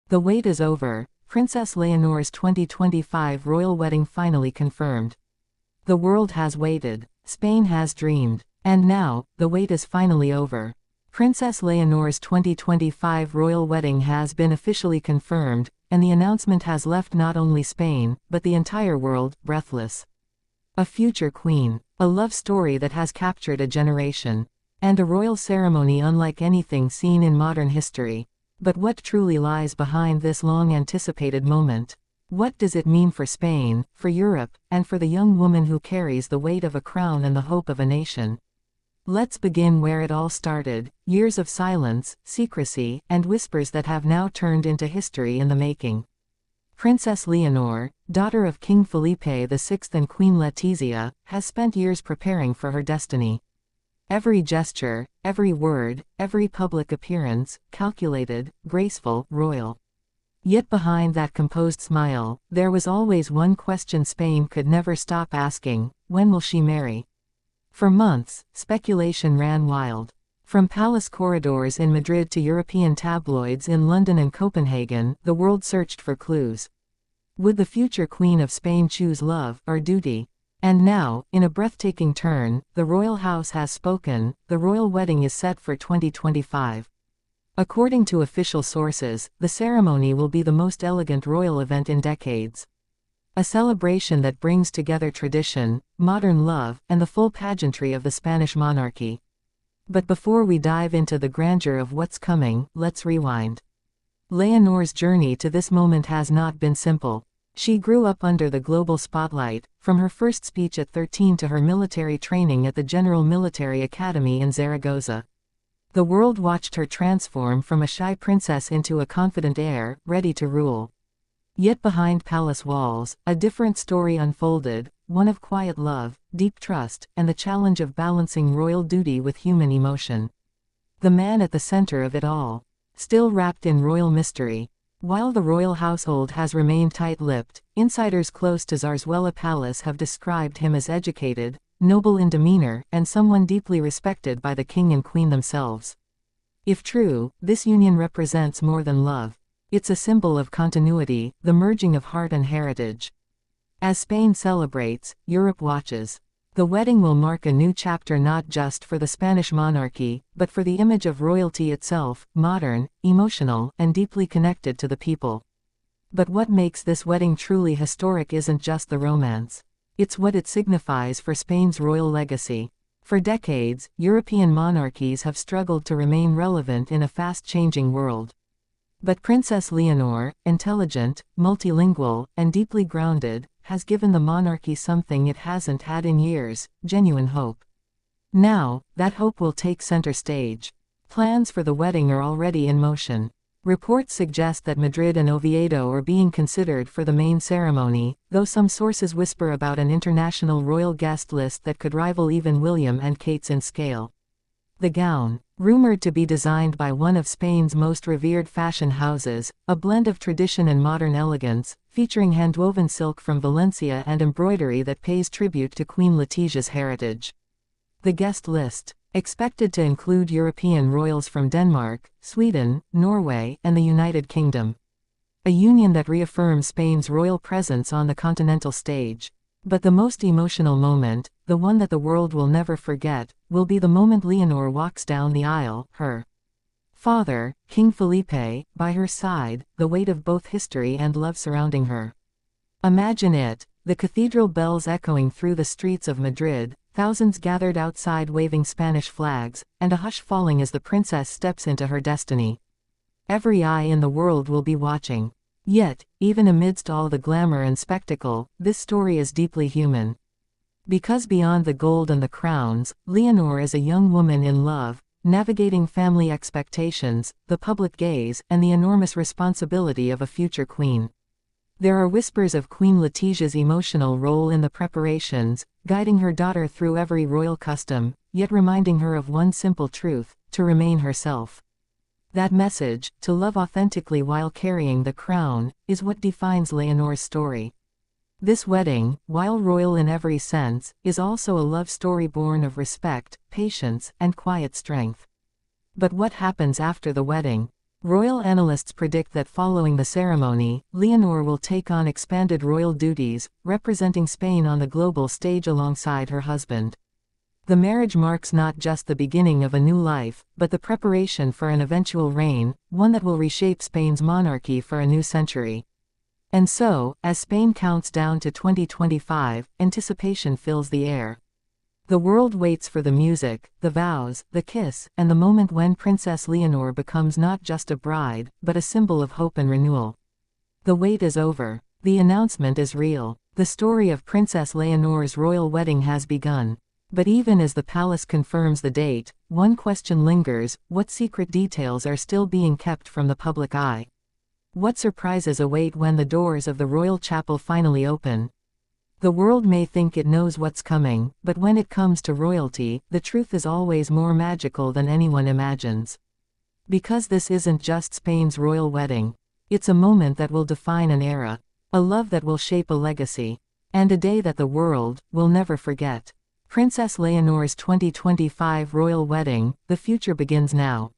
The wait is over, Princess Leonor's 2025 royal wedding finally confirmed. The world has waited, Spain has dreamed, and now, the wait is finally over. Princess Leonor's 2025 royal wedding has been officially confirmed, and the announcement has left not only Spain, but the entire world, breathless. A future queen, a love story that has captured a generation, and a royal ceremony unlike anything seen in modern history. But what truly lies behind this long-anticipated moment? What does it mean for Spain, for Europe, and for the young woman who carries the weight of a crown and the hope of a nation? Let's begin where it all started, years of silence, secrecy, and whispers that have now turned into history in the making. Princess Leonor, daughter of King Felipe VI and Queen Letizia, has spent years preparing for her destiny. Every gesture, every word, every public appearance, calculated, graceful, royal. Yet behind that composed smile, there was always one question Spain could never stop asking: when will she marry? For months, speculation ran wild. From palace corridors in Madrid to European tabloids in London and Copenhagen, the world searched for clues. Would the future Queen of Spain choose love or duty? And now, in a breathtaking turn, the royal house has spoken. The royal wedding is set for 2025. According to official sources, the ceremony will be the most elegant royal event in decades. A celebration that brings together tradition, modern love, and the full pageantry of the Spanish monarchy. But before we dive into the grandeur of what's coming, let's rewind. Leonor's journey to this moment has not been simple. She grew up under the global spotlight, from her first speech at 13 to her military training at the General Military Academy in Zaragoza. The world watched her transform from a shy princess into a confident heir, ready to rule. Yet behind palace walls, a different story unfolded, one of quiet love, deep trust, and the challenge of balancing royal duty with human emotion. The man at the center of it all, still wrapped in royal mystery. While the royal household has remained tight-lipped, insiders close to Zarzuela Palace have described him as educated, noble in demeanor, and someone deeply respected by the king and queen themselves. If true, this union represents more than love. It's a symbol of continuity, the merging of heart and heritage. As Spain celebrates, Europe watches. The wedding will mark a new chapter not just for the Spanish monarchy, but for the image of royalty itself, modern, emotional, and deeply connected to the people. But what makes this wedding truly historic isn't just the romance. It's what it signifies for Spain's royal legacy. For decades, European monarchies have struggled to remain relevant in a fast-changing world. But Princess Leonor, intelligent, multilingual, and deeply grounded, has given the monarchy something it hasn't had in years: genuine hope. Now, that hope will take center stage. Plans for the wedding are already in motion. Reports suggest that Madrid and Oviedo are being considered for the main ceremony, though some sources whisper about an international royal guest list that could rival even William and Kate's in scale. The gown, rumored to be designed by one of Spain's most revered fashion houses, a blend of tradition and modern elegance, featuring handwoven silk from Valencia and embroidery that pays tribute to Queen Letizia's heritage. The guest list, expected to include European royals from Denmark, Sweden, Norway, and the United Kingdom. A union that reaffirms Spain's royal presence on the continental stage. But the most emotional moment, the one that the world will never forget, will be the moment Leonor walks down the aisle, her father, King Felipe, by her side, the weight of both history and love surrounding her. Imagine it, the cathedral bells echoing through the streets of Madrid, thousands gathered outside waving Spanish flags, and a hush falling as the princess steps into her destiny. Every eye in the world will be watching. Yet, even amidst all the glamour and spectacle, this story is deeply human. Because beyond the gold and the crowns, Leonor is a young woman in love, navigating family expectations, the public gaze, and the enormous responsibility of a future queen. There are whispers of Queen Letizia's emotional role in the preparations, guiding her daughter through every royal custom, yet reminding her of one simple truth: to remain herself. That message, to love authentically while carrying the crown, is what defines Leonor's story. This wedding, while royal in every sense, is also a love story born of respect, patience, and quiet strength. But what happens after the wedding? Royal analysts predict that following the ceremony, Leonor will take on expanded royal duties, representing Spain on the global stage alongside her husband. The marriage marks not just the beginning of a new life, but the preparation for an eventual reign, one that will reshape Spain's monarchy for a new century. And so, as Spain counts down to 2025, anticipation fills the air. The world waits for the music, the vows, the kiss, and the moment when Princess Leonor becomes not just a bride, but a symbol of hope and renewal. The wait is over. The announcement is real. The story of Princess Leonor's royal wedding has begun. But even as the palace confirms the date, one question lingers: what secret details are still being kept from the public eye? What surprises await when the doors of the royal chapel finally open? The world may think it knows what's coming, but when it comes to royalty, the truth is always more magical than anyone imagines. Because this isn't just Spain's royal wedding. It's a moment that will define an era, a love that will shape a legacy, and a day that the world will never forget. Princess Leonor's 2025 royal wedding, the future begins now.